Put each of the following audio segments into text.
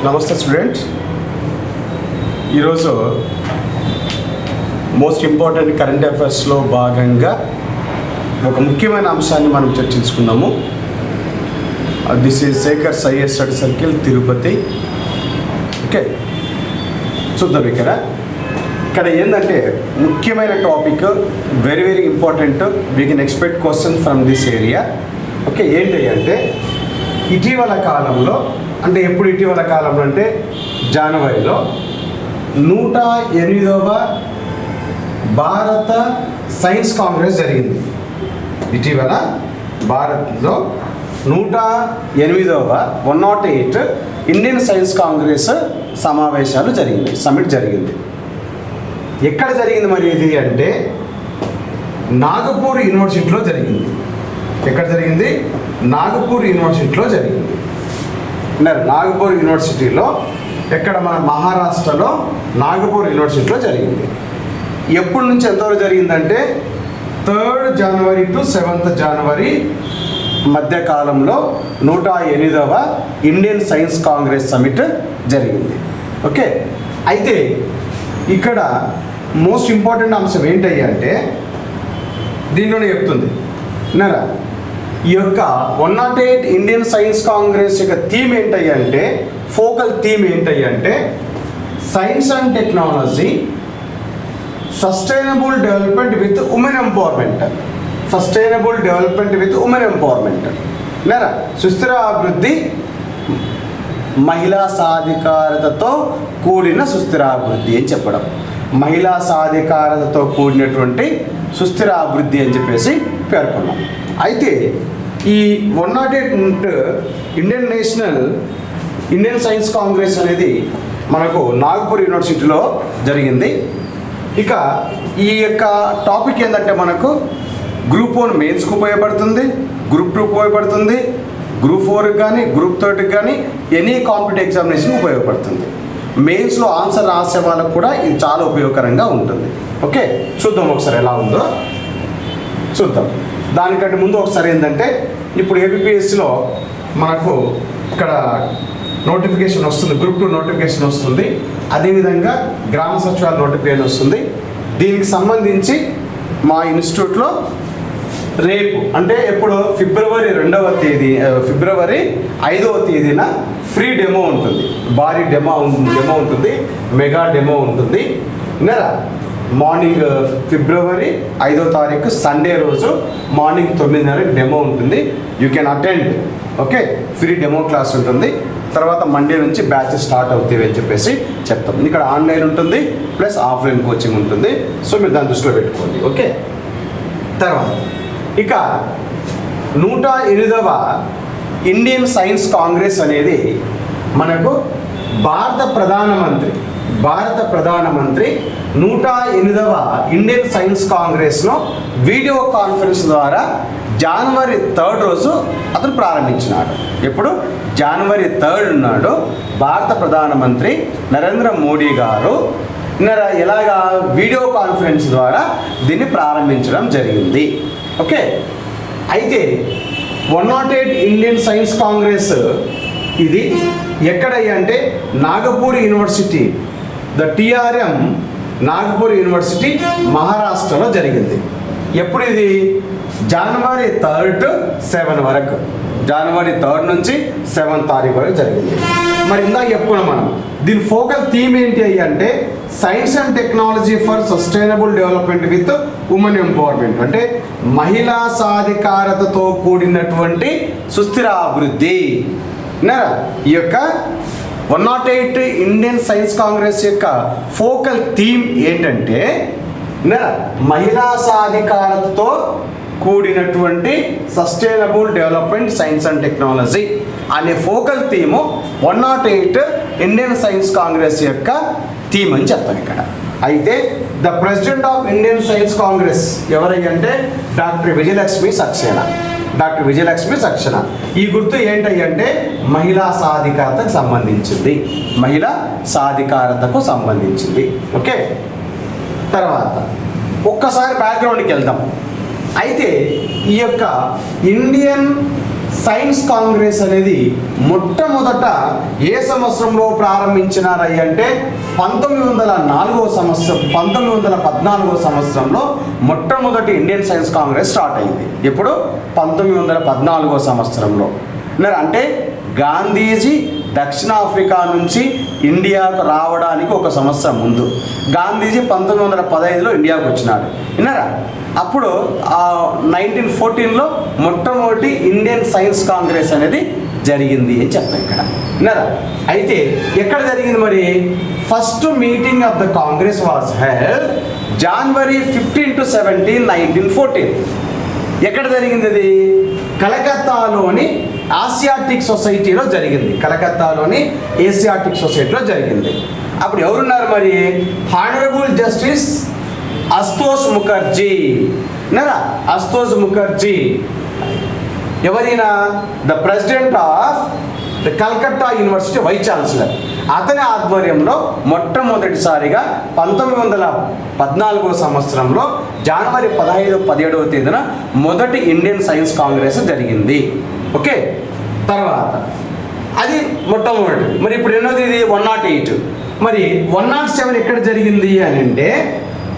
నమస్తే స్టూడెంట్స్. ఈరోజు most important current అఫైర్స్లో భాగంగా ఒక ముఖ్యమైన అంశాన్ని మనం చర్చించుకున్నాము. This is Shekhar IAS study circle Tirupati. Okay, చూద్దాం. ఇక్కడ ఏంటంటే ముఖ్యమైన topic, very very important. We can expect question from this area. Okay, ఏంటి అంటే ఇటీవల కాలంలో, అంటే ఎప్పుడు ఇటీవల కాలంలో అంటే జనవరిలో 108వ భారత సైన్స్ కాంగ్రెస్ జరిగింది. ఇటీవల భారత్లో 108వ 108 ఇండియన్ సైన్స్ కాంగ్రెస్ సమావేశాలు జరిగింది, సమిట్ జరిగింది. ఎక్కడ జరిగింది మరి ఇది అంటే నాగపూర్ యూనివర్సిటీలో జరిగింది. ఎక్కడ జరిగింది? నాగపూర్ యూనివర్సిటీలో జరిగింది. నాగపూర్ యూనివర్సిటీలో, ఎక్కడ మన మహారాష్ట్రలో నాగపూర్ యూనివర్సిటీలో జరిగింది. ఎప్పటి నుంచి ఎంతవరకు జరిగిందంటే 3rd జనవరి టు 7th జనవరి మధ్యకాలంలో 108వ ఇండియన్ సైన్స్ కాంగ్రెస్ సమిట్ జరిగింది. ఓకే, అయితే ఇక్కడ మోస్ట్ ఇంపార్టెంట్ అంశం ఏంటయ్యా అంటే దీనిలోనే చెప్తుంది విన్నారా, ఈ యొక్క 108 ఇండియన్ సైన్స్ కాంగ్రెస్ యొక్క థీమ్ ఏంటయ్యా అంటే, ఫోకల్ థీమ్ ఏంటయ్యా అంటే science and technology, sustainable development with women empowerment. Sustainable development with women empowerment విన్నారా, సుస్థిర అభివృద్ధి, మహిళా సాధికారతతో కూడిన సుస్థిర అభివృద్ధి అని చెప్పడం. మహిళా సాధికారతతో కూడినటువంటి సుస్థిర అభివృద్ధి అని చెప్పేసి పేర్కొన్నాం. అయితే ఈ 108 ఇండియన్ సైన్స్ కాంగ్రెస్ అనేది మనకు నాగపూర్ యూనివర్సిటీలో జరిగింది. ఇక ఈ యొక్క టాపిక్ ఏంటంటే మనకు గ్రూప్ 1 మెయిన్స్కి ఉపయోగపడుతుంది, గ్రూప్ 2 ఉపయోగపడుతుంది, గ్రూప్ 4కి కానీ గ్రూప్ 3కి కానీ ఎనీ కాంపిటేటివ్ ఎగ్జామినేషన్ ఉపయోగపడుతుంది. మెయిన్స్లో ఆన్సర్ రాసే వాళ్ళకు కూడా ఇది చాలా ఉపయోగకరంగా ఉంటుంది. ఓకే, చూద్దాం ఒకసారి ఎలా ఉందో చూద్దాం. దానికంటే ముందు ఒకసారి ఏంటంటే ఇప్పుడు ఏబిపిఎస్సిలో మనకు ఇక్కడ నోటిఫికేషన్ వస్తుంది, గ్రూప్ 2 నోటిఫికేషన్ వస్తుంది, అదేవిధంగా గ్రామ సచివాలయ నోటిఫికేషన్ వస్తుంది. దీనికి సంబంధించి మా ఇన్స్టిట్యూట్లో రేపు అంటే ఎప్పుడు ఫిబ్రవరి 5వ తేదీన ఫ్రీ డెమో ఉంటుంది, భారీ డెమో ఉంటుంది, మెగా డెమో ఉంటుంది. విన్నారా, మార్నింగ్ ఫిబ్రవరి 5వ తారీఖు సండే రోజు మార్నింగ్ 9:30 డెమో ఉంటుంది. You can attend. Okay, free demo class ఉంటుంది. తర్వాత మండే నుంచి బ్యాచెస్ స్టార్ట్ అవుతాయి అని చెప్పేసి చెప్తాం. ఇక్కడ ఆన్లైన్ ఉంటుంది ప్లస్ ఆఫ్లైన్ కోచింగ్ ఉంటుంది. సో మీరు దాన్ని దృష్టిలో పెట్టుకోండి. ఓకే, తర్వాత ఇక 108వ ఇండియన్ సైన్స్ కాంగ్రెస్ అనేది మనకు భారత ప్రధానమంత్రి 108వ ఇండియన్ సైన్స్ కాంగ్రెస్ను వీడియో కాన్ఫరెన్స్ ద్వారా జనవరి 3rd రోజు అతను ప్రారంభించినాడు. ఎప్పుడు? జనవరి 3rd నాడు భారత ప్రధానమంత్రి నరేంద్ర మోడీ గారు ఎలాగా వీడియో కాన్ఫరెన్స్ ద్వారా దీన్ని ప్రారంభించడం జరిగింది. ఓకే, అయితే 108 ఇండియన్ సైన్స్ కాంగ్రెస్ ఇది ఎక్కడయ్యా అంటే Nagpur university, the TRM Nagpur university మహారాష్ట్రలో జరిగింది. ఎప్పుడు ఇది? జనవరి 3rd to 7 వరకు, జనవరి 3rd నుంచి 7th తారీఖు వరకు జరిగింది. మరి ఇందాక చెప్పుకున్నాం మనం, దీని ఫోకల్ థీమ్ ఏంటి అంటే science and technology for sustainable development with women empowerment, అంటే మహిళా సాధికారతతో కూడినటువంటి సుస్థిర అభివృద్ధి. ఈ యొక్క 108 ఇండియన్ సైన్స్ కాంగ్రెస్ యొక్క ఫోకల్ థీమ్ ఏంటంటే మహిళా సాధికారతతో కూడినటువంటి sustainable development science and technology అనే focal theme 108 Indian science congress యొక్క థీమ్ అని చెప్తాను ఇక్కడ. అయితే the president of Indian science congress ఎవరంటే డాక్టర్ విజయలక్ష్మి సక్సేనా. ఈ గుర్తు ఏంటంటే మహిళా సాధికారతకు సంబంధించింది. ఓకే, తర్వాత ఒక్కసారి బ్యాక్గ్రౌండ్కి వెళ్దాం. అయితే ఈ యొక్క ఇండియన్ సైన్స్ కాంగ్రెస్ అనేది మొట్టమొదట ఏ సంవత్సరంలో ప్రారంభించినారయ్యి అంటే 1914 సంవత్సరంలో మొట్టమొదటి ఇండియన్ సైన్స్ కాంగ్రెస్ స్టార్ట్ అయింది. ఎప్పుడు? 1914 సంవత్సరంలో. అంటే గాంధీజీ దక్షిణాఫ్రికా నుంచి ఇండియాకు రావడానికి ఒక సంవత్సరం ముందు. గాంధీజీ 1915లో ఇండియాకు వచ్చినాడు. విన్నారా? అప్పుడు 1914లో మొట్టమొదటి ఇండియన్ సైన్స్ కాంగ్రెస్ అనేది జరిగింది అని చెప్తాం ఇక్కడ. విన్నారా? అయితే ఎక్కడ జరిగింది మరి? First meeting of the Congress was held January 15 to 17, 1914. ఎక్కడ జరిగింది అది? కలకత్తాలోని ఆసియాటిక్ సొసైటీలో జరిగింది. కలకత్తాలోని ఏసియాటిక్ సొసైటీలో జరిగింది. అప్పుడు ఎవరున్నారు మరి? Honourable justice Asutosh Mukherjee. నరా అస్తోష్ ముఖర్జీ ఎవరైనా? The president of the Calcutta university vice chancellor. అతని ఆధ్వర్యంలో మొట్టమొదటిసారిగా 1914 సంవత్సరంలో జనవరి 15-17వ తేదీన మొదటి ఇండియన్ సైన్స్ కాంగ్రెస్ జరిగింది. ఓకే, తర్వాత అది మొట్టమొదటి. మరి ఇప్పుడు ఎన్నోది? ఇది 108. మరి 107 ఎక్కడ జరిగింది అని అంటే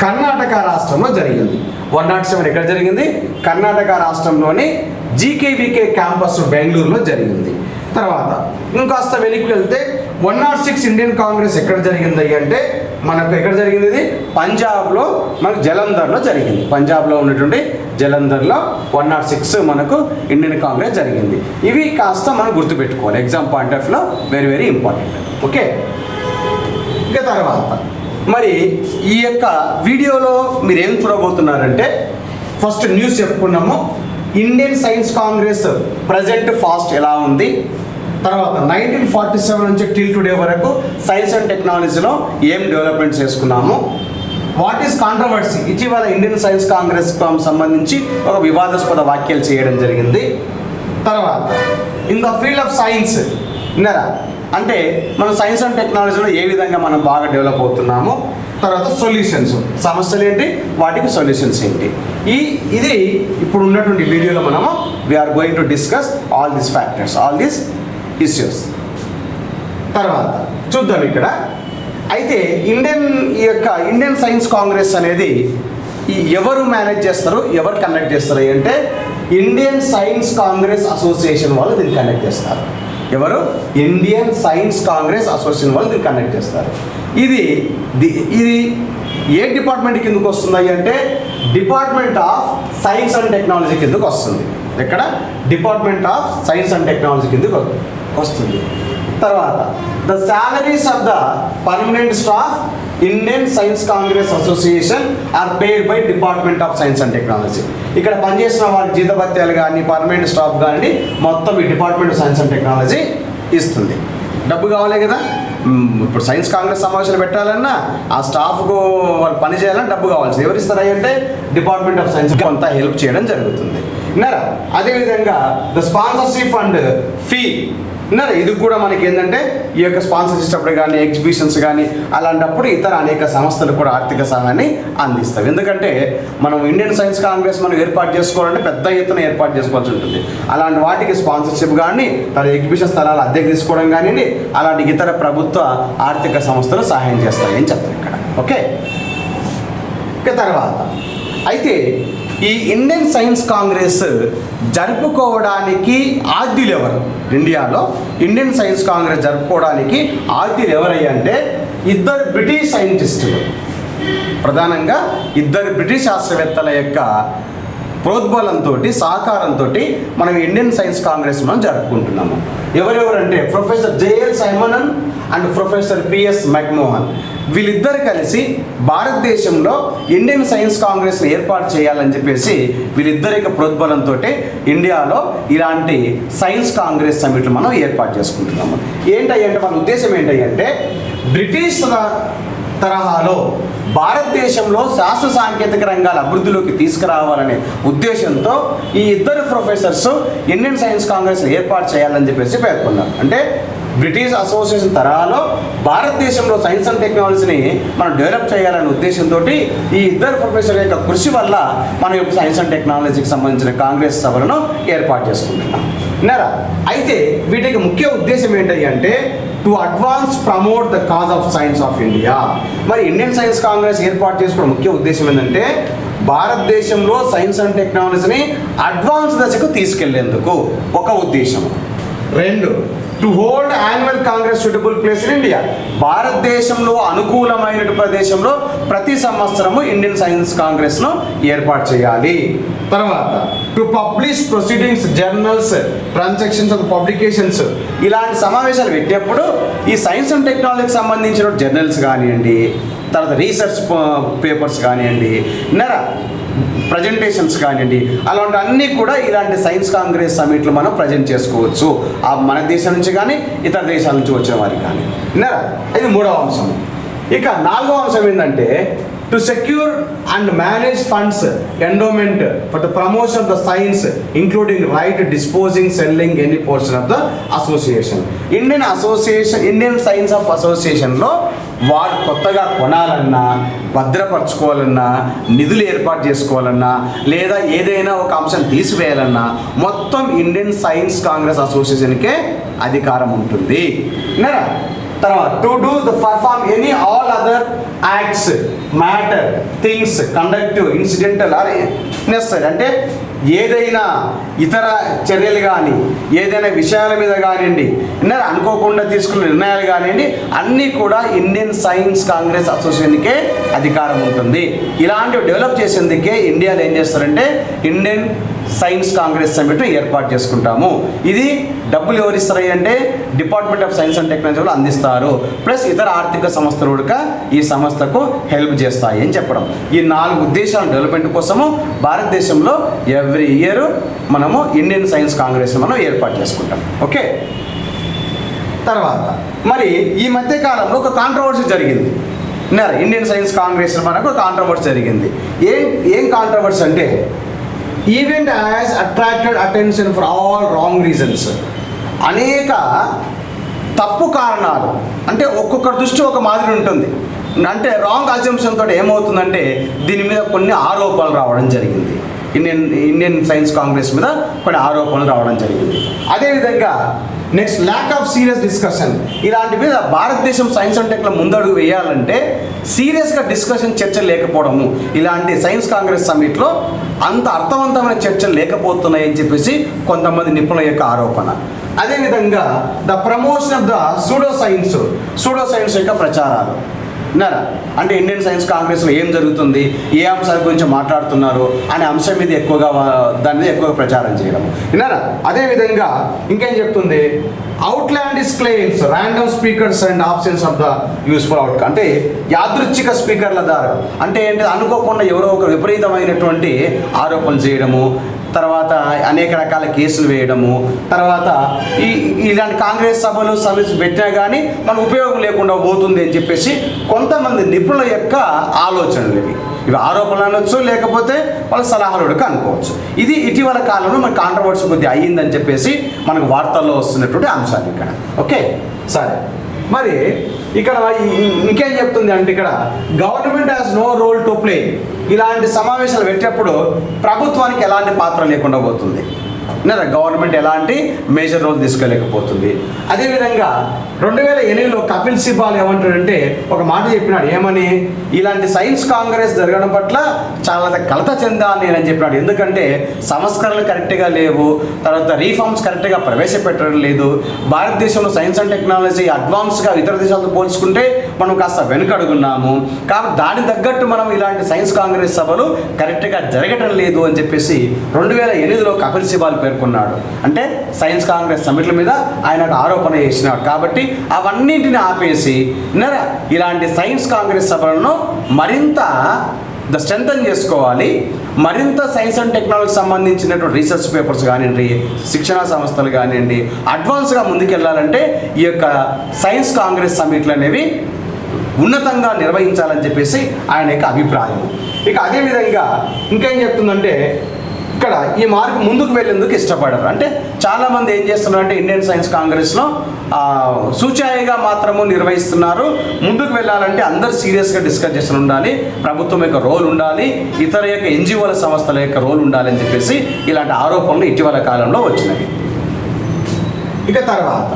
కర్ణాటక రాష్ట్రంలో జరిగింది. 107 ఎక్కడ జరిగింది? కర్ణాటక రాష్ట్రంలోని జీకేవికే క్యాంపస్ బెంగళూరులో జరిగింది. తర్వాత ఇంకాస్త వెనక్కి వెళ్తే 106 ఇండియన్ కాంగ్రెస్ ఎక్కడ జరిగింది అంటే మనకు ఎక్కడ జరిగింది? ఇది పంజాబ్లో, మనకు జలంధర్లో జరిగింది. పంజాబ్లో ఉన్నటువంటి జలంధర్లో 106 మనకు ఇండియన్ కాంగ్రెస్ జరిగింది. ఇవి కాస్త మనం గుర్తుపెట్టుకోవాలి, ఎగ్జామ్ పాయింట్ ఆఫ్ వ్యూలో వెరీ వెరీ ఇంపార్టెంట్. ఓకే, ఇక తర్వాత మరి ఈ యొక్క వీడియోలో మీరు ఏం చూడబోతున్నారంటే ఫస్ట్ న్యూస్ చెప్పుకున్నాము. Indian science Congress present fast ఎలా ఉంది, తర్వాత 1947 నుంచి టిల్ టుడే వరకు సైన్స్ అండ్ టెక్నాలజీలో ఏం డెవలప్మెంట్స్ చేసుకున్నాము, వాట్ ఈస్ కాంట్రవర్సీ, ఇటీవల ఇండియన్ సైన్స్ కాంగ్రెస్ సంబంధించి ఒక వివాదాస్పద వ్యాఖ్యలు చేయడం జరిగింది. తర్వాత in the field of science విన్నారా, అంటే మనం సైన్స్ అండ్ టెక్నాలజీలో ఏ విధంగా మనం బాగా డెవలప్ అవుతున్నాము, తర్వాత సొల్యూషన్స్, సమస్యలు ఏంటి, వాటికి సొల్యూషన్స్ ఏంటి, ఇది ఇప్పుడు ఉన్నటువంటి వీడియోలో మనము we are going to discuss all these factors, all these issues. తర్వాత చూద్దాం ఇక్కడ. అయితే ఈ యొక్క ఇండియన్ సైన్స్ కాంగ్రెస్ అనేది ఎవరు మేనేజ్ చేస్తారు, ఎవరు కండక్ట్ చేస్తారు అంటే ఇండియన్ సైన్స్ కాంగ్రెస్ అసోసియేషన్ వాళ్ళు దీన్ని కండక్ట్ చేస్తారు. ఎవరు? ఇండియన్ సైన్స్ కాంగ్రెస్ అసోసియేషన్ వాళ్ళు దీన్ని కండక్ట్ చేస్తారు. ఇది ఏ డిపార్ట్మెంట్ కిందకు వస్తుంది అంటే department of science and technology కిందకు వస్తుంది. ఎక్కడ? Department of science and technology కిందకు వస్తుంది. తర్వాత the salaries of the permanent staff Indian science Congress Association are paid by department of science and technology. ఇక్కడ పనిచేసిన వాళ్ళ జీతభత్యాలు కానీ పర్మనెంట్ స్టాఫ్ కానీ మొత్తం ఈ department of science and technology ఇస్తుంది. డబ్బు కావాలి కదా, ఇప్పుడు సైన్స్ కాంగ్రెస్ సమావేశాలు పెట్టాలన్నా ఆ స్టాఫ్కు వాళ్ళు పని చేయాలన్నా డబ్బు కావాల్సింది. ఎవరు ఇస్తారు అంటే డిపార్ట్మెంట్ ఆఫ్ సైన్స్ కొంత హెల్ప్ చేయడం జరుగుతుంది. విన్నారా? అదేవిధంగా ద స్పాన్సర్షిప్ అండ్ ఫీ విన్నారా, ఇది కూడా మనకి ఏంటంటే ఈ యొక్క స్పాన్సర్షిప్ అప్పుడు కానీ ఎగ్జిబిషన్స్ కానీ అలాంటప్పుడు ఇతర అనేక సంస్థలు కూడా ఆర్థిక సహాయాన్ని అందిస్తాయి. ఎందుకంటే మనం ఇండియన్ సైన్స్ కాంగ్రెస్ మనం ఏర్పాటు చేసుకోవాలంటే పెద్ద ఎత్తున ఏర్పాటు చేసుకోవాల్సి ఉంటుంది. అలాంటి వాటికి స్పాన్సర్షిప్ కానీ తర్వాత ఎగ్జిబిషన్ స్థలాలు అద్దెకు తీసుకోవడం కానీ అలాంటి ఇతర ప్రభుత్వ ఆర్థిక సంస్థలు సహాయం చేస్తాయి అని చెప్తారు ఇక్కడ. ఓకే, ఇక తర్వాత అయితే ఈ ఇండియన్ సైన్స్ కాంగ్రెస్ జరుపుకోవడానికి ఆద్యులు ఎవరు? ఇండియాలో ఇండియన్ సైన్స్ కాంగ్రెస్ జరుపుకోవడానికి ఆద్యులు ఎవరయ్యా అంటే ఇద్దరు బ్రిటిష్ సైంటిస్టులు, ప్రధానంగా ఇద్దరు బ్రిటిష్ శాస్త్రవేత్తల యొక్క ప్రోద్బలంతో సహకారంతో మనం ఇండియన్ సైన్స్ కాంగ్రెస్ మనం జరుపుకుంటున్నాము. ఎవరెవరంటే professor JL Simon and professor PS McMahon. వీళ్ళిద్దరు కలిసి భారతదేశంలో ఇండియన్ సైన్స్ కాంగ్రెస్ని ఏర్పాటు చేయాలని చెప్పేసి వీళ్ళిద్దరి యొక్క ప్రోద్బలంతో ఇండియాలో ఇలాంటి సైన్స్ కాంగ్రెస్ సమిట్లు మనం ఏర్పాటు చేసుకుంటున్నాము. ఏంటంటే వాళ్ళ ఉద్దేశం ఏంటంటే బ్రిటిష్ తరహాలో భారతదేశంలో శాస్త్ర సాంకేతిక రంగాల అభివృద్ధిలోకి తీసుకురావాలనే ఉద్దేశంతో ఈ ఇద్దరు ప్రొఫెసర్స్ ఇండియన్ సైన్స్ కాంగ్రెస్ని ఏర్పాటు చేయాలని చెప్పేసి పేర్కొన్నారు. అంటే బ్రిటిష్ అసోసియేషన్ తరహాలో భారతదేశంలో సైన్స్ అండ్ టెక్నాలజీని మనం డెవలప్ చేయాలనే ఉద్దేశంతో ఈ ఇద్దరు ప్రొఫెసర్ల యొక్క కృషి వల్ల మనం సైన్స్ అండ్ టెక్నాలజీకి సంబంధించిన కాంగ్రెస్ సభలను ఏర్పాటు చేసుకుంటున్నాం. విన్నారా? అయితే వీటికి ముఖ్య ఉద్దేశం ఏంటి అంటే to advance promote the cause of science of India. మరి ఇండియన్ సైన్స్ కాంగ్రెస్ ఏర్పాటు చేసుకోవడం ముఖ్య ఉద్దేశం ఏంటంటే భారతదేశంలో సైన్స్ అండ్ టెక్నాలజీని అడ్వాన్స్ దశకు తీసుకెళ్లేందుకు ఒక ఉద్దేశం. 2, to hold annual Congress suitable place in India. భారతదేశంలో అనుకూలమైన ప్రదేశంలో ప్రతి సంవత్సరము ఇండియన్ సైన్స్ కాంగ్రెస్ను ఏర్పాటు చేయాలి. తర్వాత to publish proceedings, journals, transactions of publications. ఇలాంటి సమావేశాలు పెట్టేప్పుడు ఈ సైన్స్ అండ్ టెక్నాలజీకి సంబంధించిన జర్నల్స్ కానివ్వండి, తర్వాత రీసెర్చ్ పేపర్స్ కానివ్వండి, ప్రజెంటేషన్స్ కానివ్వండి, అలాంటి అన్నీ కూడా ఇలాంటి సైన్స్ కాంగ్రెస్ సమిట్లు మనం ప్రజెంట్ చేసుకోవచ్చు. మన దేశం నుంచి కానీ ఇతర దేశాల నుంచి వచ్చిన వారికి కానీ. విన్నారా? ఇది 3వ అంశం. ఇక 4వ అంశం ఏంటంటే to secure and manage funds endowment for the promotion of the science including right disposing selling any portion of the association. Indian science of అసోసియేషన్లో వాడు కొత్తగా కొనాలన్నా, భద్రపరచుకోవాలన్నా, నిధులు ఏర్పాటు చేసుకోవాలన్నా, లేదా ఏదైనా ఒక అంశం తీసివేయాలన్నా మొత్తం ఇండియన్ సైన్స్ కాంగ్రెస్ అసోసియేషన్కే అధికారం ఉంటుంది. విన్నారా? తర్వాత to do the perform any all other acts, matter, things, conductive, incidental or necessary. అంటే ఏదైనా ఇతర చర్యలు కానీ, ఏదైనా విషయాల మీద కానివ్వండి, అనుకోకుండా తీసుకున్న నిర్ణయాలు కానివ్వండి, అన్నీ కూడా ఇండియన్ సైన్స్ కాంగ్రెస్ అసోసియేషన్కే అధికారం ఉంటుంది. ఇలాంటివి డెవలప్ చేసేందుకే ఇండియాలో ఏం చేస్తారంటే ఇండియన్ సైన్స్ కాంగ్రెస్ సమిట్ ఏర్పాటు చేసుకుంటాము. ఇది డబ్బులు ఎవరు ఇస్తారు అంటే డిపార్ట్మెంట్ ఆఫ్ సైన్స్ అండ్ టెక్నాలజీలో అందిస్తారు. ప్లస్ ఇతర ఆర్థిక సంస్థలు కూడా ఈ సంస్థకు హెల్ప్ చేస్తాయి అని చెప్పడం. ఈ 4 ఉద్దేశాల డెవలప్మెంట్ కోసము భారతదేశంలో ఎవ్రీ ఇయర్ మనము ఇండియన్ సైన్స్ కాంగ్రెస్ మనం ఏర్పాటు చేసుకుంటాం. ఓకే. తర్వాత మరి ఈ మధ్య కాలంలో ఒక కాంట్రవర్సీ జరిగింది. ఇండియన్ సైన్స్ కాంగ్రెస్ మనకు కాంట్రవర్సీ జరిగింది. ఏం కాంట్రవర్సీ అంటే event has attracted attention for all wrong reasons. అనేక తప్పు కారణాలు, అంటే ఒక్కొక్కరి దృష్టి ఒక మాదిరి ఉంటుంది. అంటే రాంగ్ అజంప్షన్ తోటి ఏమవుతుందంటే దీని మీద కొన్ని ఆరోపణలు రావడం జరిగింది. ఇండియన్ సైన్స్ కాంగ్రెస్ మీద కొన్ని ఆరోపణలు రావడం జరిగింది. అదేవిధంగా next lack of serious discussion. ఇలాంటి మీద భారతదేశం సైన్స్ అండ్ టెక్లో ముందడుగు వేయాలంటే సీరియస్గా డిస్కషన్ చర్చలు లేకపోవడము, ఇలాంటి సైన్స్ కాంగ్రెస్ సమిట్లో అంత అర్థవంతమైన చర్చలు లేకపోతున్నాయని చెప్పేసి కొంతమంది నిపుణుల యొక్క ఆరోపణ. అదేవిధంగా the promotion of the pseudo science యొక్క ప్రచారాలు. విన్నారా? అంటే ఇండియన్ సైన్స్ కాంగ్రెస్లో ఏం జరుగుతుంది, ఏ అంశాల గురించి మాట్లాడుతున్నారు అనే అంశం మీద దాని మీద ఎక్కువగా ప్రచారం చేయడం. విన్నారా? అదేవిధంగా ఇంకేం చెప్తుంది, outlandish claims, random speakers and options of the useful outcome. అంటే యాదృచ్ఛిక స్పీకర్ల ద్వారా, అంటే ఏంటి అనుకోకుండా ఎవరో ఒక విపరీతమైనటువంటి ఆరోపణలు చేయడము, తర్వాత అనేక రకాల కేసులు వేయడము, తర్వాత ఇలాంటి కాంగ్రెస్ సభలు సమితి పెట్టినా కానీ మనకు ఉపయోగం లేకుండా పోతుంది అని చెప్పేసి కొంతమంది నిపుణుల యొక్క ఆలోచనలు ఇవి ఆరోపణలు అనొచ్చు, లేకపోతే వాళ్ళ సలహాలు అనుకోవచ్చు. ఇది ఇటీవల కాలంలో మనకు కాంట్రవర్సీ కొద్దిగా అయ్యిందని చెప్పేసి మనకు వార్తల్లో వస్తున్నటువంటి అంశాలు ఇక్కడ. ఓకే, సరే. మరి ఇక్కడ ఇంకేం చెప్తుంది అంటే ఇక్కడ government has no role to play. ఇలాంటి సమావేశాలు పెట్టేప్పుడు ప్రభుత్వానికి ఎలాంటి పాత్ర లేకుండా పోతుంది. గవర్నమెంట్ ఎలాంటి మేజర్ రోల్ తీసుకోలేకపోతుంది. అదేవిధంగా 2008లో కపిల్ సిబాల్ ఏమంటాడంటే ఒక మాట చెప్పినాడు. ఏమని? ఇలాంటి సైన్స్ కాంగ్రెస్ జరగడం పట్ల చాలా కలత చెందాను నేనని చెప్పినాడు. ఎందుకంటే సంస్కరణలు కరెక్ట్గా లేవు, తర్వాత రీఫార్మ్స్ కరెక్ట్గా ప్రవేశపెట్టడం లేదు. భారతదేశంలో సైన్స్ అండ్ టెక్నాలజీ అడ్వాన్స్గా ఇతర దేశాలతో పోల్చుకుంటే మనం కాస్త వెనుకడుగున్నాము. కాబట్టి దానికి తగ్గట్టు మనం ఇలాంటి సైన్స్ కాంగ్రెస్ సభలు కరెక్ట్గా జరగటం లేదు అని చెప్పేసి 2008లో కపిల్ సిబాల్ పేర్కొన్నాడు. అంటే సైన్స్ కాంగ్రెస్ సమిట్ల మీద ఆయన ఆరోపణ చేసినాడు. కాబట్టి అవన్నింటిని ఆపేసి ఇలాంటి సైన్స్ కాంగ్రెస్ సభలను మరింత స్ట్రెంథన్ చేసుకోవాలి. మరింత సైన్స్ అండ్ టెక్నాలజీకి సంబంధించినటువంటి రీసెర్చ్ పేపర్స్ కానివ్వండి, శిక్షణా సంస్థలు కానివ్వండి, అడ్వాన్స్గా ముందుకెళ్ళాలంటే ఈ యొక్క సైన్స్ కాంగ్రెస్ సమిట్లు అనేవి ఉన్నతంగా నిర్వహించాలని చెప్పేసి ఆయన యొక్క అభిప్రాయం. ఇక అదేవిధంగా ఇంకేం చెప్తుందంటే ఇక్కడ ఈ మార్పు ముందుకు వెళ్ళేందుకు ఇష్టపడరు. అంటే చాలామంది ఏం చేస్తున్నారంటే ఇండియన్ సైన్స్ కాంగ్రెస్లో సూచాయిగా మాత్రము నిర్వహిస్తున్నారు. ముందుకు వెళ్ళాలంటే అందరు సీరియస్గా డిస్కస్ చేసి ఉండాలి, ప్రభుత్వం యొక్క రోల్ ఉండాలి, ఇతర యొక్క ఎన్జిఓల సంస్థల యొక్క రోల్ ఉండాలి అని చెప్పేసి ఇలాంటి ఆరోపణలు ఇటీవల కాలంలో వచ్చినవి. ఇక తర్వాత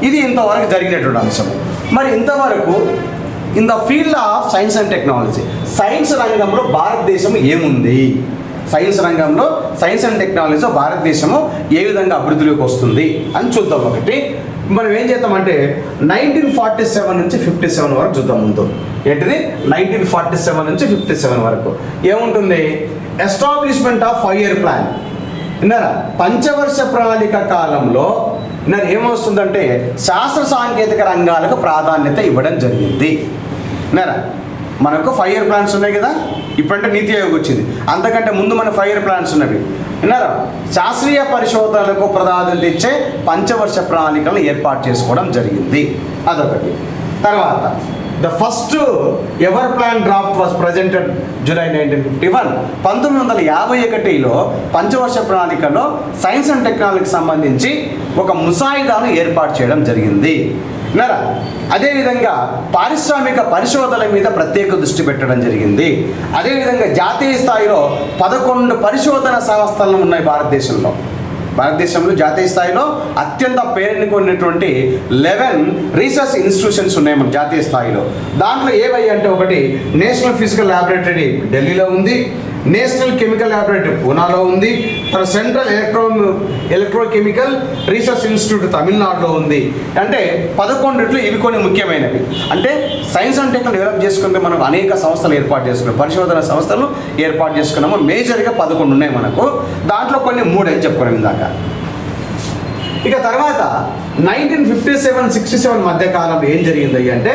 ఇది ఇంతవరకు జరిగినటువంటి అంశం. మరి ఇంతవరకు in the field of science and technology, science రంగంలో భారతదేశం ఏముంది, సైన్స్ రంగంలో సైన్స్ అండ్ టెక్నాలజీలో భారతదేశము ఏ విధంగా అభివృద్ధిలోకి వస్తుంది అని చూద్దాం. ఒకటి మనం ఏం చేద్దామంటే 1947 నుంచి 57 వరకు చూద్దాం. ముందు ఏంటిది 1947 నుంచి 57 వరకు ఏముంటుంది? Establishment of 5-year plan. విన్నారా? పంచవర్ష ప్రణాళిక కాలంలో ఏమొస్తుందంటే శాస్త్ర సాంకేతిక రంగాలకు ప్రాధాన్యత ఇవ్వడం జరిగింది. విన్నారా? మనకు 5-year ప్లాన్స్ ఉన్నాయి కదా, ఇప్పుడంటే నీతి ఆయోగ్ వచ్చింది, అంతకంటే ముందు మన 5-year ప్లాన్స్ ఉన్నవి. విన్నారా? శాస్త్రీయ పరిశోధనలకు ప్రాధాన్యత ఇచ్చే పంచవర్ష ప్రణాళికలను ఏర్పాటు చేసుకోవడం జరిగింది. అదొకటి. తర్వాత the first ever plan draft was presented July 1951. 1951లో పంచవర్ష ప్రణాళికలో సైన్స్ అండ్ టెక్నాలజీకి సంబంధించి ఒక ముసాయిదాను ఏర్పాటు చేయడం జరిగింది. విన్నారా? అదేవిధంగా పారిశ్రామిక పరిశోధనల మీద ప్రత్యేక దృష్టి పెట్టడం జరిగింది. అదేవిధంగా జాతీయ స్థాయిలో 11 పరిశోధన సంస్థలు ఉన్నాయి భారతదేశంలో జాతీయ స్థాయిలో అత్యంత పేరెన్నికొన్నటువంటి 11 రీసెర్చ్ ఇన్స్టిట్యూషన్స్ ఉన్నాయి మన జాతీయ స్థాయిలో. దాంట్లో ఏవై అంటే ఒకటి నేషనల్ ఫిజికల్ ల్యాబొరేటరీ ఢిల్లీలో ఉంది, నేషనల్ కెమికల్ ల్యాబొరేటరీ పూనాలో ఉంది, తర్వాత సెంట్రల్ ఎలక్ట్రోకెమికల్ రీసెర్చ్ ఇన్స్టిట్యూట్ తమిళనాడులో ఉంది. అంటే 11 ఇవి కొన్ని ముఖ్యమైనవి. అంటే సైన్స్ అండ్ టెక్నాలజీ డెవలప్ చేసుకుంటే మనం అనేక సంస్థలు ఏర్పాటు చేసుకున్నాం, పరిశోధన సంస్థలు ఏర్పాటు చేసుకున్నాము. మేజర్గా 11 ఉన్నాయి మనకు. దాంట్లో కొన్ని 3 అని చెప్పుకున్నాం ఇందాక. ఇక తర్వాత 1957-67 మధ్య కాలంలో ఏం జరిగింది అంటే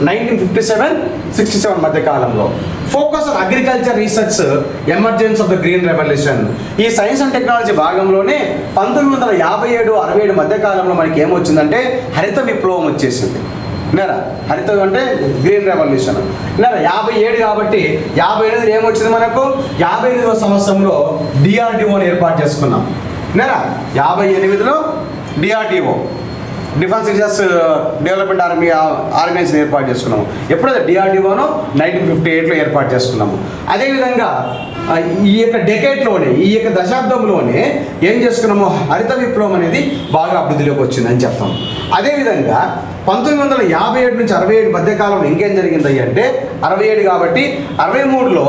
1957-67 మధ్య కాలంలో focus on agriculture research emergence of the green revolution. ఈ సైన్స్ అండ్ టెక్నాలజీ భాగంలోనే 1957-67 మధ్య కాలంలో మనకి ఏమొచ్చిందంటే హరిత విప్లవం వచ్చేసింది. విన్నారా? హరిత అంటే గ్రీన్ రెవల్యూషన్. విన్నారా? 57 కాబట్టి 58 ఏమొచ్చింది మనకు? 58వ సంవత్సరంలో డిఆర్డిఓని ఏర్పాటు చేసుకున్నాం. విన్నారా? 58లో DRDO defence research development organisation ఏర్పాటు చేసుకున్నాము. ఎప్పుడైతే డిఆర్డిఓను 1958లో ఏర్పాటు చేసుకున్నాము. అదేవిధంగా ఈ యొక్క డెకేట్లోనే, ఈ యొక్క దశాబ్దంలోనే ఏం చేసుకున్నాము? హరిత విప్లవం అనేది బాగా అభివృద్ధిలోకి వచ్చిందని చెప్తాం. అదేవిధంగా 1957 నుంచి 67 మధ్యకాలంలో ఇంకేం జరిగింది అంటే 67 కాబట్టి 63లో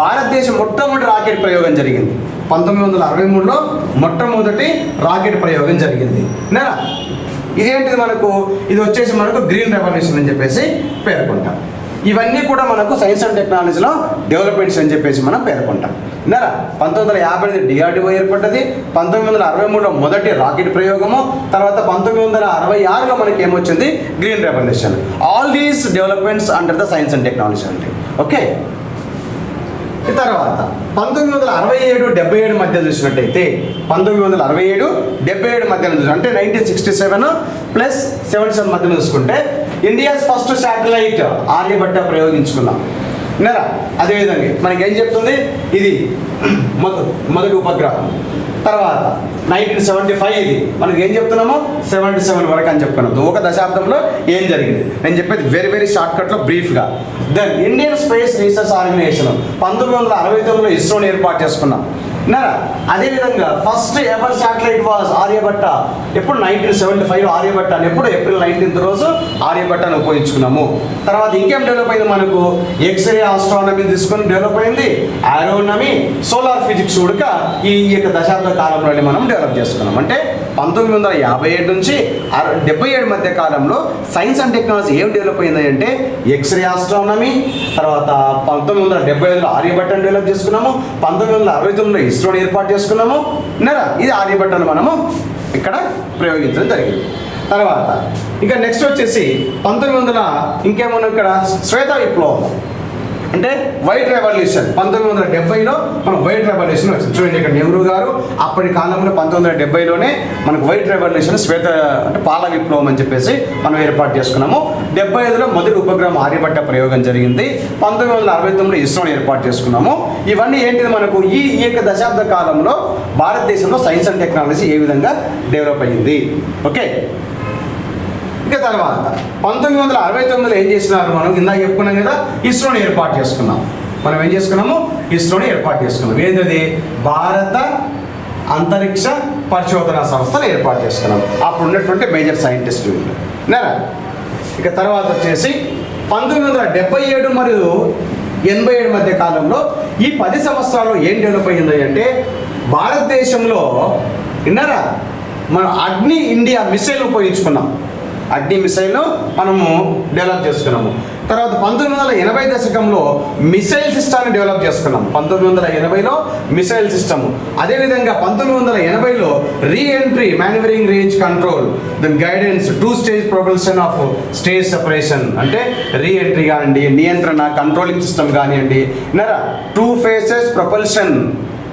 భారతదేశం మొట్టమొదటి రాకెట్ ప్రయోగం జరిగింది. 1963లో మొట్టమొదటి రాకెట్ ప్రయోగం జరిగింది. నేనా? ఇదేంటిది మనకు? ఇది వచ్చేసి మనకు గ్రీన్ రెవల్యూషన్ అని చెప్పేసి పేర్కొంటాం. ఇవన్నీ కూడా మనకు సైన్స్ అండ్ టెక్నాలజీలో డెవలప్మెంట్స్ అని చెప్పేసి మనం పేర్కొంటాం. విన్నారా? 1958 డిఆర్డిఓ ఏర్పడ్డది, 1963లో మొదటి రాకెట్ ప్రయోగము, తర్వాత 1966లో మనకి ఏమొచ్చింది? Green revolution. All these developments under the science and technology అంటే. ఓకే. తర్వాత 1967-77 మధ్య చూసినట్టయితే 1967-77 మధ్యన చూసి అంటే 1967 ప్లస్ 77 మధ్యన చూసుకుంటే ఇండియాస్ ఫస్ట్ శాటిలైట్ ఆర్యభట్ట ప్రయోగించుకున్నాం. విన్నారా? అదేవిధంగా మనకి ఏం చెప్తుంది? ఇది మొదటి ఉపగ్రహం. తర్వాత 1975 ఇది మనకి ఏం చెప్తున్నాము? 77 వరకు అని చెప్పుకున్నాం. ఒక దశాబ్దంలో ఏం జరిగింది నేను చెప్పేది వెరీ వెరీ షార్ట్కట్లో బ్రీఫ్గా. Then Indian space research organisation 1969లో ఇస్రోని ఏర్పాటు చేసుకున్నాం. విన్నారా? అదేవిధంగా first ever satellite was Aryabhata. ఎప్పుడు 1975 ఆర్యభట్ట అని, ఎప్పుడు ఏప్రిల్ 19th రోజు ఆర్యభట్టను ఉపయోగించుకున్నాము. తర్వాత ఇంకేం డెవలప్ అయింది మనకు? ఎక్స్రే ఆస్ట్రానమీ తీసుకొని డెవలప్ అయింది, ఆరోనమీ, సోలార్ ఫిజిక్స్ కూడా ఈ యొక్క దశాబ్ద కాలంలోనే మనం డెవలప్ చేసుకున్నాం. అంటే 1957 నుంచి 77 మధ్య కాలంలో సైన్స్ అండ్ టెక్నాలజీ ఏం డెవలప్ అయింది అంటే ఎక్స్రే ఆస్ట్రానమీ, తర్వాత 1975లో ఆర్యభట్టను డెవలప్ చేసుకున్నాము, 1969లో ఇస్రోని ఏర్పాటు చేసుకున్నాము. విన్నారా? ఇది ఆర్యభట్టను మనము ఇక్కడ ప్రయోగించడం జరిగింది. తర్వాత ఇంకా నెక్స్ట్ వచ్చేసి 1900 ఇంకేమన్నా ఇక్కడ శ్వేత విప్లవం అంటే వైట్ రెవల్యూషన్. 1970లో మనకు వైట్ రెవల్యూషన్ వచ్చింది. చూడండి ఇక్కడ నెహ్రూ గారు అప్పటి కాలంలో 1970లోనే మనకు వైట్ రెవల్యూషన్ శ్వేత అంటే పాల విప్లవం అని చెప్పేసి మనం ఏర్పాటు చేసుకున్నాము. 75లో మొదటి ఉపగ్రహం ఆర్యభట్ట ప్రయోగం జరిగింది. 1969లో ఇస్రోని ఏర్పాటు చేసుకున్నాము. ఇవన్నీ ఏంటిది మనకు? ఈ యొక్క దశాబ్ద కాలంలో భారతదేశంలో సైన్స్ అండ్ టెక్నాలజీ ఏ విధంగా డెవలప్ అయ్యింది. ఓకే. ఇక తర్వాత 1969లో ఏం చేసినారు? మనం ఇందాక చెప్పుకున్నాం కదా, ఇస్రోని ఏర్పాటు చేసుకున్నాం. మనం ఏం చేసుకున్నాము? ఇస్రోని ఏర్పాటు చేసుకున్నాం. ఏంటది? భారత అంతరిక్ష పరిశోధనా సంస్థలు ఏర్పాటు చేసుకున్నాం. అప్పుడు ఉన్నటువంటి మేజర్ సైంటిస్టులు విన్నారా. ఇక తర్వాత వచ్చేసి 1977 మరియు 87 మధ్య కాలంలో ఈ 10 సంవత్సరాల్లో ఏం డెవలప్ అయ్యింది అంటే భారతదేశంలో విన్నారా మనం అగ్ని ఇండియా మిసైల్ ఉపయోగించుకున్నాం. అగ్ని మిసైల్ను మనము డెవలప్ చేసుకున్నాము. తర్వాత 1980 దశకంలో మిసైల్ సిస్టమ్ని డెవలప్ చేసుకున్నాం. 1980లో మిసైల్ సిస్టమ్. అదేవిధంగా 1980లో reentry manoeuvring range control then guidance 2 stage propulsion of stage separation అంటే రీఎంట్రీ కానివ్వండి, నియంత్రణ కంట్రోలింగ్ సిస్టమ్ కానివ్వండి, 2 ఫేసెస్ ప్రొపల్షన్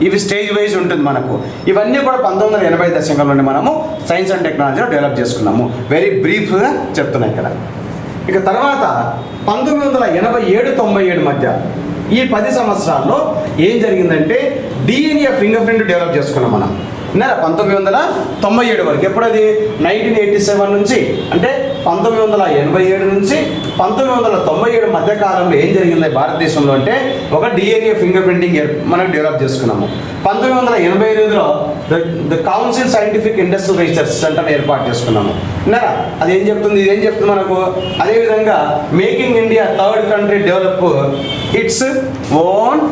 ఇవి స్టేజ్ వైజ్ ఉంటుంది మనకు. ఇవన్నీ కూడా 1980 దశకంలోనే మనము సైన్స్ అండ్ టెక్నాలజీలో డెవలప్ చేసుకున్నాము. వెరీ బ్రీఫ్గా చెప్తున్నాయి ఇక్కడ. ఇక తర్వాత 1987-97 మధ్య ఈ 10 సంవత్సరాల్లో ఏం జరిగిందంటే డిఎన్ఏ ఫింగర్ ప్రింట్ డెవలప్ చేసుకున్నాం మనం. 1997 వరకు. ఎప్పుడది 1987 నుంచి అంటే 1987 నుంచి 1997 మధ్య కాలంలో ఏం జరిగింది భారతదేశంలో అంటే ఒక డిఎన్ఏ ఫింగర్ ప్రింటింగ్ మనం డెవలప్ చేసుకున్నాము. 1988లో the council scientific industrial research centre ఏర్పాటు చేసుకున్నాము. అది ఏం చెప్తుంది, ఇదేం చెప్తుంది మనకు. అదేవిధంగా making India third country develop its own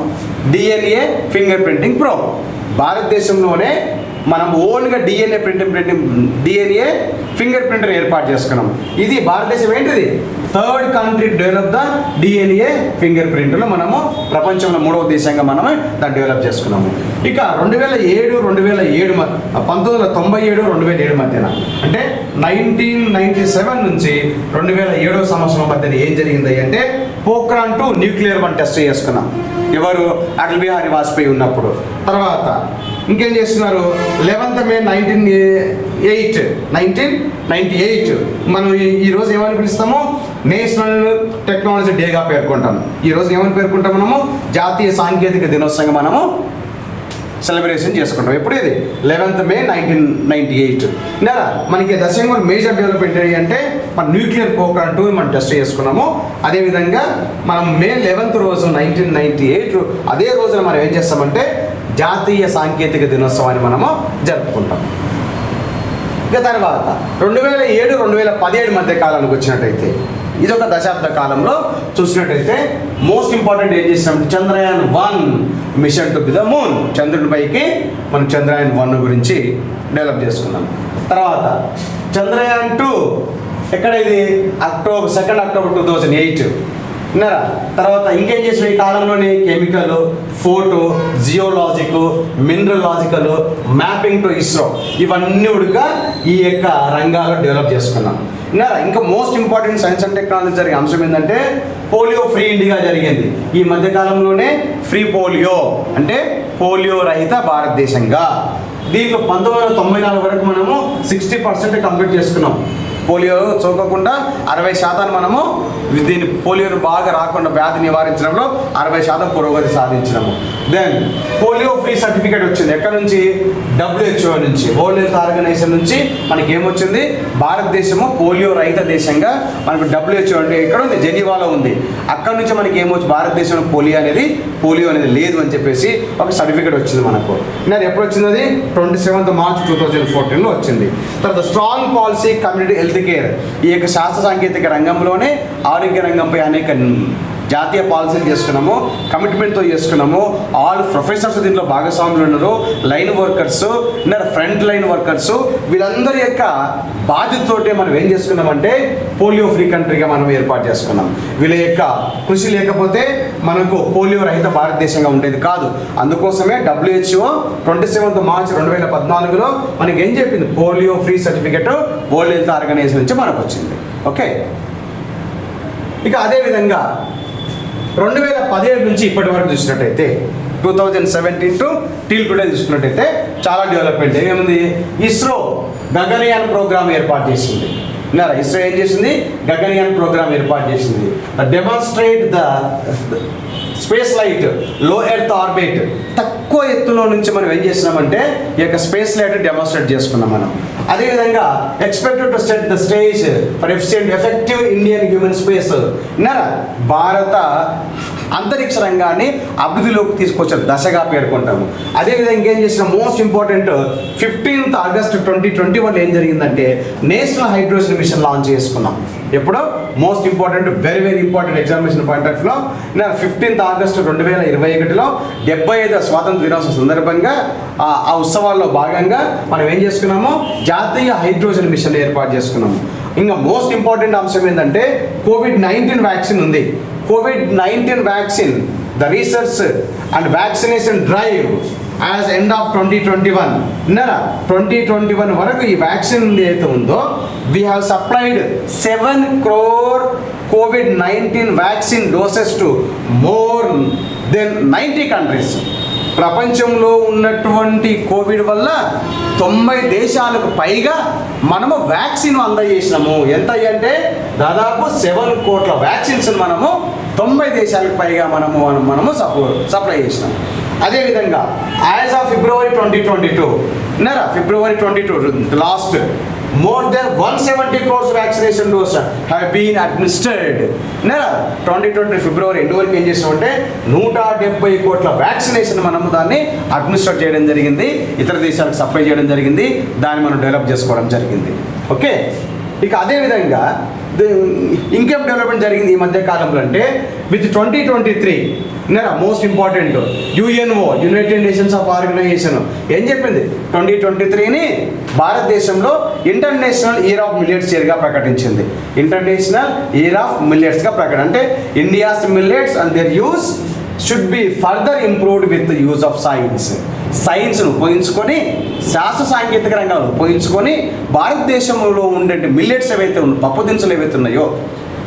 DNA finger printing programme. భారతదేశంలోనే మనం ఓన్గా డిఎన్ఏ డిఎన్ఏ ఫింగర్ ప్రింటర్ ఏర్పాటు చేసుకున్నాం. ఇది భారతదేశం ఏంటిది third country develop the DNA finger ప్రింట్లో మనము ప్రపంచంలో 3వ దేశంగా మనమే దాన్ని డెవలప్ చేసుకున్నాము. ఇక 1997 1997 మధ్యన అంటే 1997 నుంచి 2007 సంవత్సరం మధ్యన ఏం జరిగింది అంటే పోఖ్రాన్ 2 న్యూక్లియర్ వన్ టెస్ట్ చేసుకున్నాం. ఎవరు అటల్ బిహారీ వాజ్పేయి ఉన్నప్పుడు. తర్వాత ఇంకేం చేస్తున్నారు 11th May 1998 మనం ఈరోజు ఏమని పిలుస్తాము నేషనల్ టెక్నాలజీ డేగా పేర్కొంటాం. ఈరోజు ఏమని పేర్కొంటాం మనము జాతీయ సాంకేతిక దినోత్సవంగా మనము సెలబ్రేషన్ చేసుకుంటాం. ఎప్పుడు ఇది 11th May 1998. మనకి దశకంలో మేజర్ డెవలప్మెంట్ అంటే మన న్యూక్లియర్ పోఖ్రాన్ 2 మనం టెస్ట్ చేసుకున్నాము. అదేవిధంగా మనం May 11th రోజు 1998 అదే రోజున మనం ఏం చేస్తామంటే జాతీయ సాంకేతిక దినోత్సవాన్ని మనము జరుపుకుంటాం. ఇక తర్వాత 2007-2017 మధ్య కాలానికి వచ్చినట్టయితే ఇది ఒక దశాబ్ద కాలంలో చూసినట్టయితే మోస్ట్ ఇంపార్టెంట్ ఏం చేసినాం Chandrayaan 1 mission to the the moon. చంద్రునిపైకి మనం చంద్రయాన్ 1 గురించి డెవలప్ చేసుకున్నాం. తర్వాత చంద్రయాన్ 2 ఎక్కడ ఇది 2 అక్టోబర్ 2008. తర్వాత ఇంకేం చేసిన ఈ కాలంలోనే chemical, photo, geologic, mineralogical, mapping to ISRO ఇవన్నీ కూడా ఈ యొక్క రంగాల్లో డెవలప్ చేసుకున్నాం. ఇంకా most important science and technology జరిగే అంశం ఏంటంటే పోలియో ఫ్రీ ఇండియా జరిగింది. ఈ మధ్యకాలంలోనే ఫ్రీ పోలియో అంటే పోలియో రహిత భారతదేశంగా. దీంట్లో 1994 వరకు మనము 60% కంప్లీట్ చేసుకున్నాం. పోలియో సోకకుండా 60% మనము దీన్ని పోలియోను బాగా రాకుండా వ్యాధి నివారించడంలో 60% పురోగతి సాధించినాము. దెన్ పోలియో ఫ్రీ సర్టిఫికేట్ వచ్చింది. ఎక్కడ నుంచి WHO నుంచి, వరల్డ్ హెల్త్ ఆర్గనైజేషన్ నుంచి మనకి ఏమొచ్చింది భారతదేశము పోలియో రహిత దేశంగా మనకు WHO అంటే ఎక్కడ ఉంది జెనీవాలో ఉంది. అక్కడ నుంచి మనకి ఏమొచ్చి భారతదేశంలో పోలియో అనేది లేదు అని చెప్పేసి ఒక సర్టిఫికేట్ వచ్చింది మనకు. నేను ఎప్పుడు వచ్చింది అది 27th March 2014లో వచ్చింది. తర్వాత strong policy community health care ఈ యొక్క శాస్త్ర సాంకేతిక రంగంలోనే ఆరోగ్య రంగంపై అనేక జాతీయ పాలసీలు చేసుకున్నాము, కమిట్మెంట్తో చేసుకున్నాము. ఆల్ ప్రొఫెసర్స్ దీంట్లో భాగస్వాములు ఉన్నారు, line workers, front line workers, వీళ్ళందరి యొక్క బాధ్యతతోటే మనం ఏం చేసుకున్నామంటే పోలియో ఫ్రీ కంట్రీగా మనం ఏర్పాటు చేసుకున్నాం. వీళ్ళ యొక్క కృషి లేకపోతే మనకు పోలియో రహిత భారతదేశంగా ఉండేది కాదు. అందుకోసమే WHO 27th March 2014లో మనకి ఏం చెప్పింది polio free certificate World Health Organization నుంచి మనకు వచ్చింది. ఓకే, ఇక అదేవిధంగా 2017 నుంచి ఇప్పటి వరకు చూసినట్టయితే 2017 to till టుడే చూసుకున్నట్టయితే చాలా డెవలప్మెంట్ ఏముంది. ఇస్రో గగనయాన్ ప్రోగ్రామ్ ఏర్పాటు చేసింది. ఇస్రో ఏం చేసింది గగనయాన్ ప్రోగ్రామ్ ఏర్పాటు చేసింది. డెమాన్స్ట్రేట్ ద స్పేస్ లైట్ లో ఎర్త్ ఆర్బిట్. తక్కువ ఎత్తులో నుంచి మనం ఏం చేసినామంటే ఈ యొక్క స్పేస్ లైట్ డెమాన్స్ట్రేట్ చేసుకున్నాం మనం. అదేవిధంగా expected to set the stage for efficient effective Indian human space. భారత అంతరిక్ష రంగాన్ని అభివృద్ధిలోకి తీసుకొచ్చే దశగా పేర్కొంటాము. అదేవిధంగా ఇంకేం చేసిన మోస్ట్ ఇంపార్టెంట్ 15th August 2021 ఏం జరిగిందంటే నేషనల్ హైడ్రోజన్ మిషన్ లాంచ్ చేసుకున్నాం. ఎప్పుడు most important very important examination point of వ్యూలో 15th August 2021లో 75వ స్వాతంత్ర దినోత్సవం సందర్భంగా ఆ ఉత్సవాల్లో భాగంగా మనం ఏం చేసుకున్నాము, జాతీయ హైడ్రోజన్ మిషన్ ఏర్పాటు చేసుకున్నాము. ఇంకా మోస్ట్ ఇంపార్టెంట్ అంశం ఏంటంటే COVID-19 వ్యాక్సిన్ ఉంది. COVID-19 vaccine the research and vaccination drive as end of 2021 2021 వరకు ఈ వ్యాక్సిన్ ఏదైతే ఉందో we have supplied 7 crore COVID-19 vaccine doses to more than 90 countries. ప్రపంచంలో ఉన్నటువంటి కోవిడ్ వల్ల 90 దేశాలకు పైగా మనము వ్యాక్సిన్ అందజేసినాము. ఎంత అంటే దాదాపు 7 కోట్ల వ్యాక్సిన్స్ మనము 90 దేశాలకు పైగా మనము సప్లై చేసినాము. అదేవిధంగా as of February 2022 February 22 last more than 170 crores vaccination dose have been administered. 2020 February end వరకు ఏం చేసామంటే 170 కోట్ల వ్యాక్సినేషన్ మనము దాన్ని అడ్మినిస్ట్రేట్ చేయడం జరిగింది, ఇతర దేశాలకు సప్లై చేయడం జరిగింది, దాన్ని మనం డెవలప్ చేసుకోవడం జరిగింది. ఓకే, ఇక అదేవిధంగా ఇంకేం డెవలప్మెంట్ జరిగింది ఈ మధ్య కాలంలో అంటే with 2023 most important UNO united nations of organisation ఏం చెప్పింది, 2023ని భారతదేశంలో ఇంటర్నేషనల్ ఇయర్ ఆఫ్ మిల్లెట్స్ ఇయర్గా ప్రకటించింది. ఇంటర్నేషనల్ ఇయర్ ఆఫ్ మిల్లెట్స్గా ప్రకటన అంటే India's millets and their uses should be further improved with use of సైన్స్ను ఉపయోగించుకొని, శాస్త్ర సాంకేతిక రంగాలను ఉపయోగించుకొని భారతదేశంలో ఉండే మిల్లెట్స్ ఏవైతే పప్పు దినుసులు ఏవైతే ఉన్నాయో,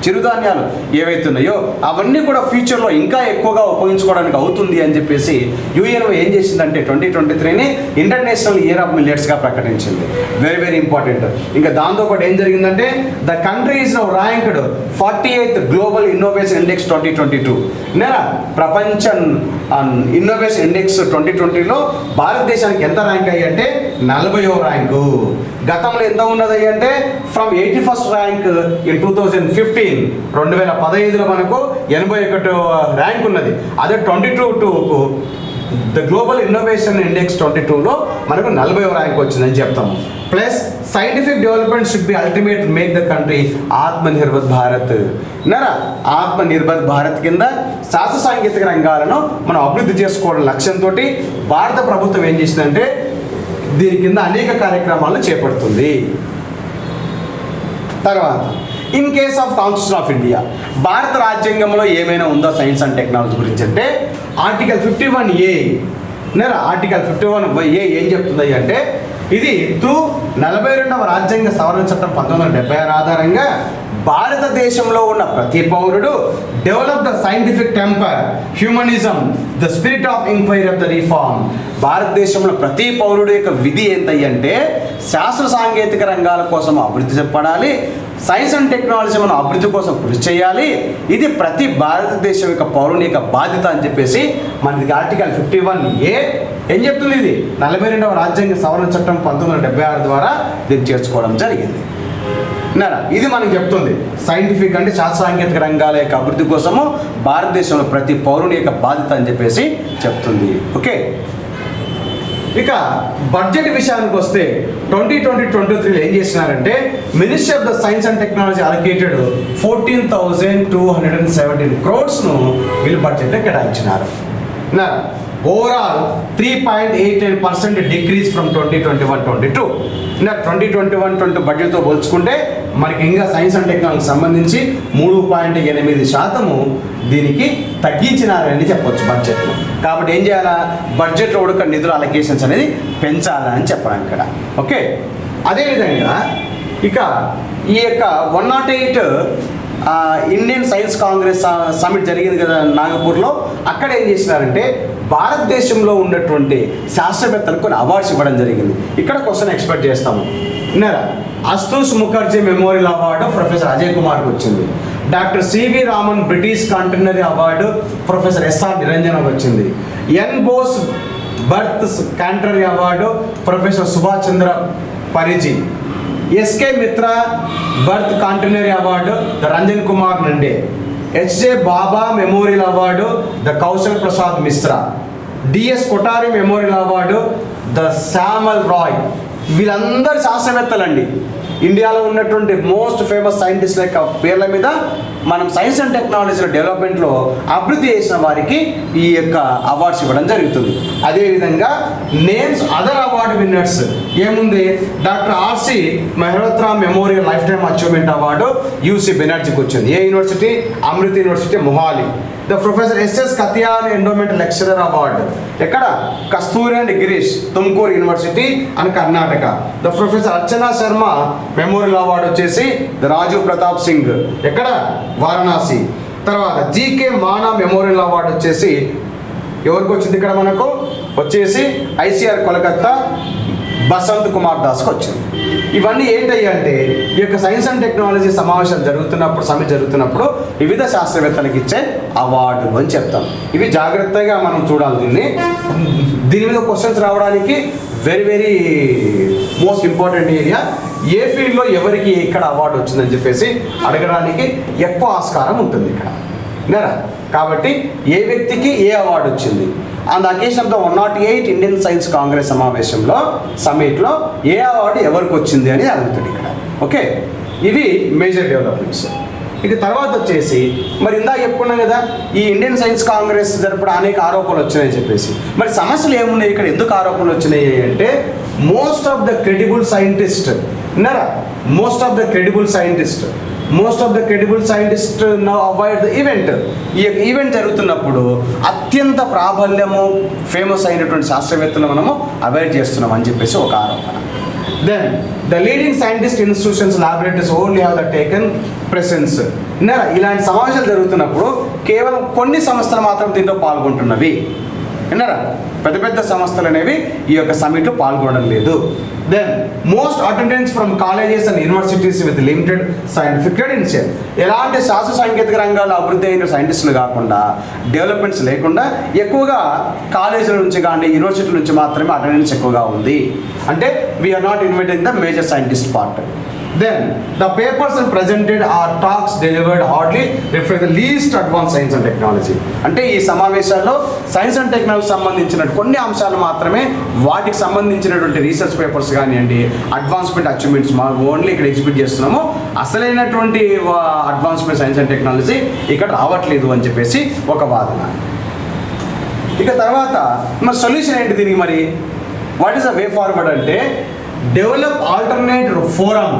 చిరుధాన్యాలు ఏవైతే ఉన్నాయో అవన్నీ కూడా ఫ్యూచర్లో ఇంకా ఎక్కువగా ఉపయోగించుకోవడానికి అవుతుంది అని చెప్పేసి UNO ఏం చేసిందంటే 2023ని ఇంటర్నేషనల్ ఇయర్ ఆఫ్ మిల్లెట్స్గా ప్రకటించింది. Very important. ఇంకా దాంతోపాటు ఏం జరిగిందంటే the country is now ranked 48th global innovation index 2022. ప్రపంచ ఇన్నోవేషన్ ఇండెక్స్ 2020లో భారతదేశానికి ఎంత ర్యాంక్ అయ్యి అంటే 40వ ర్యాంకు. గతంలో ఎంత ఉన్నది అంటే ఫ్రమ్ 81st ర్యాంక్ ఇన్ 2015లో మనకు 81వ ర్యాంక్ ఉన్నది. అదే 22కు ద గ్లోబల్ ఇన్నోవేషన్ ఇండెక్స్ 22లో మనకు 40వ ర్యాంక్ వచ్చిందని చెప్తాము. Plus scientific development should be ultimate make the country Atmanirbhar Bharat. Atmanirbhar Bharat కింద శాస్త్ర సాంకేతిక రంగాలను మనం అభివృద్ధి చేసుకోవడం లక్ష్యంతో భారత ప్రభుత్వం ఏం చేసిందంటే దీని కింద అనేక కార్యక్రమాలను చేపడుతుంది. తర్వాత in case of constitution of India, భారత రాజ్యాంగంలో ఏమైనా ఉందో సైన్స్ అండ్ టెక్నాలజీ గురించి అంటే ఆర్టికల్ 51A ఆర్టికల్ 51A ఏం చెప్తుంది అంటే ఇది త్రూ 42వ రాజ్యాంగ సవరణ చట్టం 1976 ఆధారంగా భారతదేశంలో ఉన్న ప్రతి పౌరుడు develop the scientific temper, humanism, the spirit of enquiry of the reform. భారతదేశంలో ప్రతి పౌరుడు యొక్క విధి ఏంటంటే శాస్త్ర సాంకేతిక రంగాల కోసం అభివృద్ధి చెప్పడాలి, సైన్స్ అండ్ టెక్నాలజీ మనం అభివృద్ధి కోసం కృషి చేయాలి. ఇది ప్రతి భారతదేశం యొక్క పౌరుని యొక్క బాధ్యత అని చెప్పేసి మనకి ఆర్టికల్ 51A ఏం చెప్తుంది, ఇది 42వ రాజ్యాంగ సవరణ చట్టం 1976 ద్వారా దీన్ని చేర్చుకోవడం జరిగింది. ఇది మనకు చెప్తుంది సైంటిఫిక్ అంటే శాస్త్ర సాంకేతిక రంగాల యొక్క అభివృద్ధి కోసము భారతదేశంలో ప్రతి పౌరుని యొక్క బాధ్యత అని చెప్పేసి చెప్తుంది. ఓకే, ఇక బడ్జెట్ విషయానికి వస్తే 2023లో ఏం చేసినారంటే ministry of the science and technology allocated 14,217 crores వీళ్ళు బడ్జెట్లో కేటాయించినారు. Overall 3.89% decrease from 2021-22. 2021-22 బడ్జెట్తో పోల్చుకుంటే మనకి ఇంకా సైన్స్ అండ్ టెక్నాలజీకి సంబంధించి 3.8% దీనికి తగ్గించినారని చెప్పొచ్చు బడ్జెట్లో. కాబట్టి ఏం చేయాలా, బడ్జెట్లో ఉడక నిధుల అలొకేషన్స్ అనేది పెంచాలని చెప్పడం ఇక్కడ. ఓకే, అదేవిధంగా ఇక ఈ యొక్క 108 ఇండియన్ సైన్స్ కాంగ్రెస్ సమిట్ జరిగింది కదా నాగపూర్లో, అక్కడ ఏం చేసినారంటే భారతదేశంలో ఉన్నటువంటి శాస్త్రవేత్తలకు కొన్ని అవార్డ్స్ ఇవ్వడం జరిగింది. ఇక్కడ క్వశ్చన్ ఎక్స్పెక్ట్ చేస్తాము. Ashutosh Mukherjee memorial award professor Ajay కుమార్కి వచ్చింది. Doctor CV Raman British centenary award professor SR నిరంజన్కి వచ్చింది. N Bose birth centenary award professor Subhash Chandra Parija. SK Mitra birth centenary award Ranjan Kumar Nanda. HJ Bhabha memorial award the Kaushal Prasad Mishra, DS Kothari memorial award the Shyamal Roy. వీళ్ళందరూ శాస్త్రవేత్తలండి. ఇండియాలో ఉన్నటువంటి మోస్ట్ ఫేమస్ సైంటిస్ట్ల యొక్క పేర్ల మీద మనం సైన్స్ అండ్ టెక్నాలజీల డెవలప్మెంట్లో అభివృద్ధి చేసిన వారికి ఈ యొక్క అవార్డ్స్ ఇవ్వడం జరుగుతుంది. అదేవిధంగా నేమ్స్ అదర్ అవార్డు విన్నర్స్ ఏముంది, doctor RC Mehrotra memorial life time achievement award UC బెనర్జీకి వచ్చింది. ఏ university? Amrita university Mohali. The professor SS Katiyan endowment lecturer award ఎక్కడ? Kasturi and Girish, Tumkur university and Karnataka. The professor Archana Sharma memorial award వచ్చేసి ద రాజీవ్ ప్రతాప్ సింగ్ ఎక్కడ? వారణాసి. తర్వాత జీకే మానా మెమోరియల్ అవార్డు వచ్చేసి ఎవరికి వచ్చింది? ఇక్కడ మనకు వచ్చేసి ఐసిఆర్ కోలకత్తా బసంత్ కుమార్ దాస్కి వచ్చింది. ఇవన్నీ ఏంటయ్యా అంటే ఈ యొక్క సైన్స్ అండ్ టెక్నాలజీ సమావేశాలు సమిట్ జరుగుతున్నప్పుడు వివిధ శాస్త్రవేత్తలకు ఇచ్చే అవార్డులు అని చెప్తాం. ఇవి జాగ్రత్తగా మనం చూడాలి. దీని మీద క్వశ్చన్స్ రావడానికి వెరీ మోస్ట్ ఇంపార్టెంట్ ఏరియా. ఏ ఫీల్డ్లో ఎవరికి ఎక్కడ అవార్డు వచ్చిందని చెప్పేసి అడగడానికి ఎక్కువ ఆస్కారం ఉంటుంది ఇక్కడ. కాబట్టి ఏ వ్యక్తికి ఏ అవార్డు వచ్చింది, on the occasion of the 108 Indian science congress సమిట్లో ఏ అవార్డు ఎవరికి వచ్చింది అని అడుగుతాడు ఇక్కడ. ఓకే, ఇవి మేజర్ డెవలప్మెంట్స్. ఇక తర్వాత వచ్చేసి మరి ఇందాక చెప్పుకున్నాం కదా, ఈ ఇండియన్ సైన్స్ కాంగ్రెస్ జరపడం అనేక ఆరోపణలు వచ్చినాయని చెప్పేసి. మరి సమస్యలు ఏమున్నాయి ఇక్కడ, ఎందుకు ఆరోపణలు వచ్చినాయి అంటే most of the credible scientist now avoid the event. ఈ ఈవెంట్ జరుగుతున్నప్పుడు అత్యంత ప్రాబల్యము ఫేమస్ అయినటువంటి శాస్త్రవేత్తలు మనము అవాయిడ్ చేస్తున్నాం అని చెప్పేసి ఒక ఆరోపణ. Then the leading scientist institutions laboratories only have the taken presence. ఇలాంటి సమావేశాలు జరుగుతున్నప్పుడు కేవలం కొన్ని సంస్థలు మాత్రం దీంట్లో పాల్గొంటున్నవి. విన్నారా? పెద్ద పెద్ద సంస్థలు అనేవి ఈ యొక్క సమిట్లో పాల్గొనడం లేదు. Then most attendance from colleges and universities with limited scientific credential. ఎలాంటి శాస్త్ర సాంకేతిక రంగాల్లో అభివృద్ధి అయిన సైంటిస్టులు కాకుండా, డెవలప్మెంట్స్ లేకుండా ఎక్కువగా కాలేజీల నుంచి కానీ యూనివర్సిటీల నుంచి మాత్రమే అటెండెన్స్ ఎక్కువగా ఉంది. అంటే we are not invited the major scientist part. Then the papers and presented are talks delivered hardly reflect the least advanced science and technology. అంటే ఈ సమావేశాల్లో సైన్స్ అండ్ టెక్నాలజీ సంబంధించిన కొన్ని అంశాలు మాత్రమే, వాటికి సంబంధించినటువంటి రీసెర్చ్ పేపర్స్ కానివ్వండి, అడ్వాన్స్మెంట్ అచీవ్మెంట్స్ ఓన్లీ ఇక్కడ ఎగ్జిబిట్ చేస్తున్నాము. అసలైనటువంటి అడ్వాన్స్మెంట్ సైన్స్ అండ్ టెక్నాలజీ ఇక్కడ రావట్లేదు అని చెప్పేసి ఒక వాదన. ఇక తర్వాత మరి సొల్యూషన్ ఏంటి దీనికి? మరి what is the way forward అంటే develop alternate forum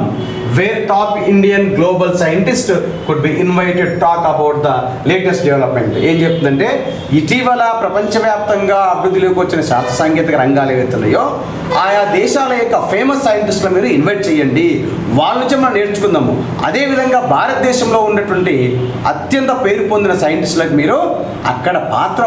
where top Indian global scientist could be invited talk about the latest development. ఏం చెప్తుందంటే ఇటీవల ప్రపంచవ్యాప్తంగా అభివృద్ధిలోకి వచ్చిన శాస్త్ర సాంకేతిక రంగాలు ఏవైతున్నాయో ఆయా దేశాల యొక్క ఫేమస్ సైంటిస్టులు మీరు ఇన్వైట్ చేయండి, వాళ్ళ నుంచి మనం నేర్చుకుందాము. అదేవిధంగా భారతదేశంలో ఉన్నటువంటి అత్యంత పేరు పొందిన సైంటిస్టులకు మీరు అక్కడ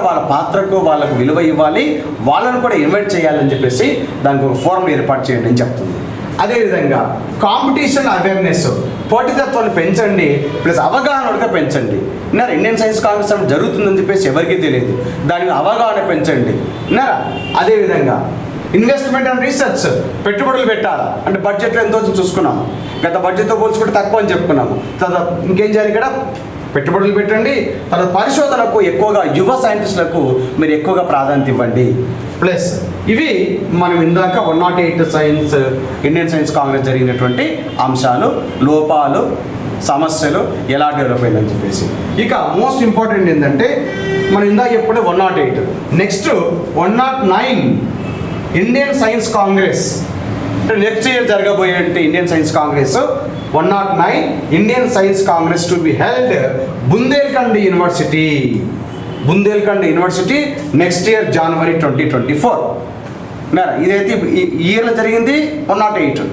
వాళ్ళ పాత్రకు వాళ్ళకు విలువ ఇవ్వాలి, వాళ్ళను కూడా ఇన్వైట్ చేయాలని చెప్పేసి దానికి ఒక ఫోరం ఏర్పాటు చేయండి అని చెప్తుంది. అదేవిధంగా కాంపిటీషన్ అవేర్నెస్, పోటీతత్వాన్ని పెంచండి, ప్లస్ అవగాహన పెంచండి. ఇండియన్ సైన్స్ కాంగ్రెస్ జరుగుతుందని చెప్పేసి ఎవరికీ తెలియదు, దానికి అవగాహన పెంచండి. అదేవిధంగా ఇన్వెస్ట్మెంట్ అండ్ రీసెర్చ్, పెట్టుబడులు పెట్టాలా అంటే బడ్జెట్లో ఎంతో చూసుకున్నాము, గత బడ్జెట్తో పోల్చుకుంటే తక్కువ అని చెప్పుకున్నాము. తర్వాత ఇంకేం చేయాలి ఇక్కడ? పెట్టుబడులు పెట్టండి. తర్వాత పరిశోధనకు ఎక్కువగా యువ సైంటిస్టులకు మీరు ఎక్కువగా ప్రాధాన్యత ఇవ్వండి. ప్లస్ ఇవి మనం ఇందాక 108 ఇండియన్ సైన్స్ కాంగ్రెస్ జరిగినటువంటి అంశాలు, లోపాలు, సమస్యలు ఎలా డెవలప్ అయిందని చెప్పేసి. ఇక మోస్ట్ ఇంపార్టెంట్ ఏంటంటే మనం ఇందాక ఎప్పుడే 108, next 109 Indian science congress next year జరగబోయే Indian science congress 109 Indian science congress to be held Bundelkhand university next year January 2024. ఇదైతే ఈ ఇయర్లో జరిగింది 108.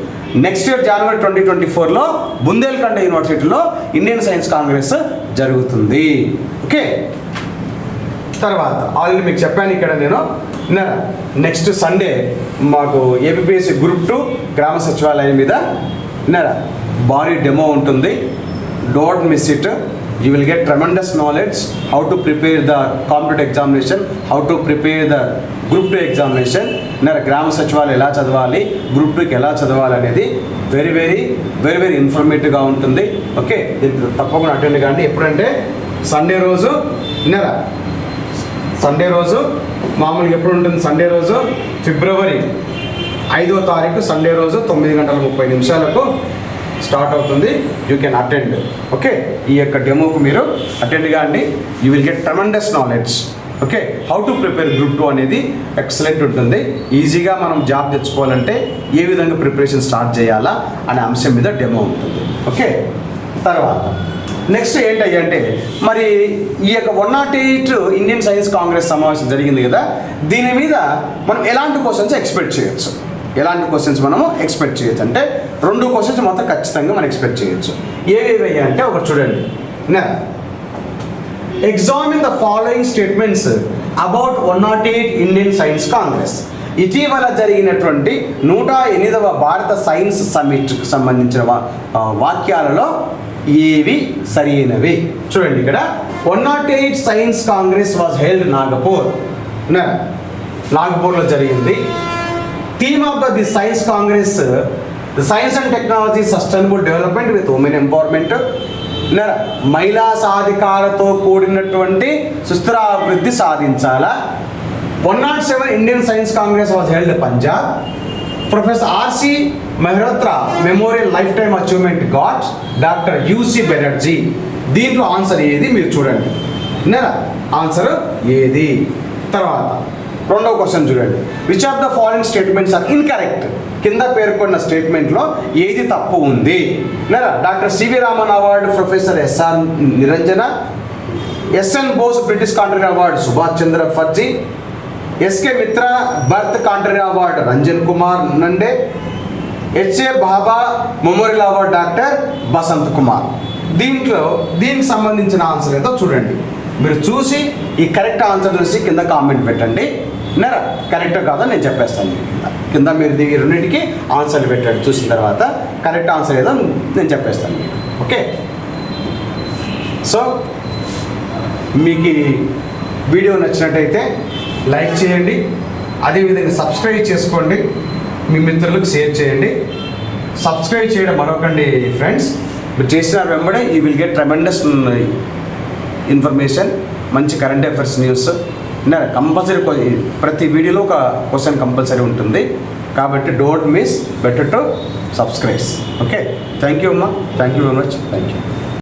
నెక్స్ట్ ఇయర్ జనవరి 2024లో బుందేల్ఖండ్ యూనివర్సిటీలో ఇండియన్ సైన్స్ కాంగ్రెస్ జరుగుతుంది. ఓకే, తర్వాత ఆల్రెడీ మీకు చెప్పాను ఇక్కడ నేను. నెక్స్ట్ సండే మాకు ఏపీఎస్సీ గ్రూప్ 2 గ్రామ సచివాలయం మీద భారీ డెమో ఉంటుంది. Don't miss it. You will get tremendous knowledge how to prepare the competitive examination, how to prepare the group 2 examination. గ్రామ సచివాలయం ఎలా చదవాలి, గ్రూప్ 2కి ఎలా చదవాలి అనేది వెరీ ఇన్ఫర్మేటివ్గా ఉంటుంది. ఓకే, తప్పకుండా అటెండ్ కానీ. ఎప్పుడంటే సండే రోజు విన్నారా, సండే రోజు మామూలుగా ఎప్పుడు ఉంటుంది, సండే రోజు ఫిబ్రవరి 5వ తారీఖు సండే రోజు 9:30 స్టార్ట్ అవుతుంది. You can attend. ఓకే, ఈ యొక్క డెమోకు మీరు అటెండ్ కాండి. You will get tremendous knowledge. Okay, how to prepare group 2 అనేది ఎక్సలెంట్ ఉంటుంది. ఈజీగా మనం జాబ్ తెచ్చుకోవాలంటే ఏ విధంగా ప్రిపరేషన్ స్టార్ట్ చేయాలా అనే అంశం మీద డెమో ఉంటుంది. ఓకే, తర్వాత నెక్స్ట్ ఏంటంటే మరి ఈ యొక్క 108 ఇండియన్ సైన్స్ కాంగ్రెస్ సమావేశం జరిగింది కదా, దీని మీద మనం ఎలాంటి క్వశ్చన్స్ ఎక్స్పెక్ట్ చేయొచ్చు, మనము ఎక్స్పెక్ట్ చేయొచ్చు అంటే 2 క్వశ్చన్స్ మాత్రం ఖచ్చితంగా మనం ఎక్స్పెక్ట్ చేయొచ్చు. ఏవేవి అంటే ఒకటి చూడండి, examine the following statements about 108 Indian science Congress. ఇటీవల జరిగినటువంటి 108వ భారత సైన్స్ సమ్మిట్కి సంబంధించిన వాక్యాలలో ఏవి సరైనవి చూడండి. ఇక్కడ 108 సైన్స్ కాంగ్రెస్ వాజ్ హెల్డ్ నాగపూర్లో జరిగింది. Theme of the science Congress, the science and technology sustainable development with women empowerment. మహిళా సాధికారతో కూడినటువంటి సుస్థిర అభివృద్ధి సాధించాలా. 107 Indian science Congress was held Punjab. Professor RC Mehrotra memorial life time achievement got doctor you see Banerjee. దీంట్లో ఆన్సర్ ఏది మీరు చూడండి. ఆన్సర్ ఏది? తర్వాత 2వ క్వశ్చన్ చూడండి, which of the following statements are incorrect. కింద పేర్కొన్న స్టేట్మెంట్లో ఏది తప్పు ఉంది? Doctor CV Raman award professor SR Niranjan, SN Bose British centenary award Subhash Chandra Parija, SK Mitra birth centenary award Ranjan Kumar Nanda, HA Bhabha memorial award doctor Basant Kumar. దీనికి సంబంధించిన ఆన్సర్ ఏదో చూడండి. మీరు చూసి ఈ కరెక్ట్ ఆన్సర్ చూసి కింద కామెంట్ పెట్టండి. కరెక్ట్ కాదో నేను చెప్పేస్తాను. కింద మీరు ఈ రెండింటికి ఆన్సర్లు పెట్టండి. చూసిన తర్వాత కరెక్ట్ ఆన్సర్ ఏదో నేను చెప్పేస్తాను మీకు. ఓకే, సో మీకు ఈ వీడియో నచ్చినట్టయితే లైక్ చేయండి, అదేవిధంగా సబ్స్క్రైబ్ చేసుకోండి, మీ మిత్రులకు షేర్ చేయండి. సబ్స్క్రైబ్ చేయడం మరొకండి ఫ్రెండ్స్. మీరు చేసిన వెంబడే you will get tremendous information, మంచి కరెంట్ అఫైర్స్ న్యూస్. కంపల్సరీ ప్రతి వీడియోలో ఒక క్వశ్చన్ కంపల్సరీ ఉంటుంది కాబట్టి don't miss, better to subscribe. Okay, thank you అమ్మా, thank you very much, thank you.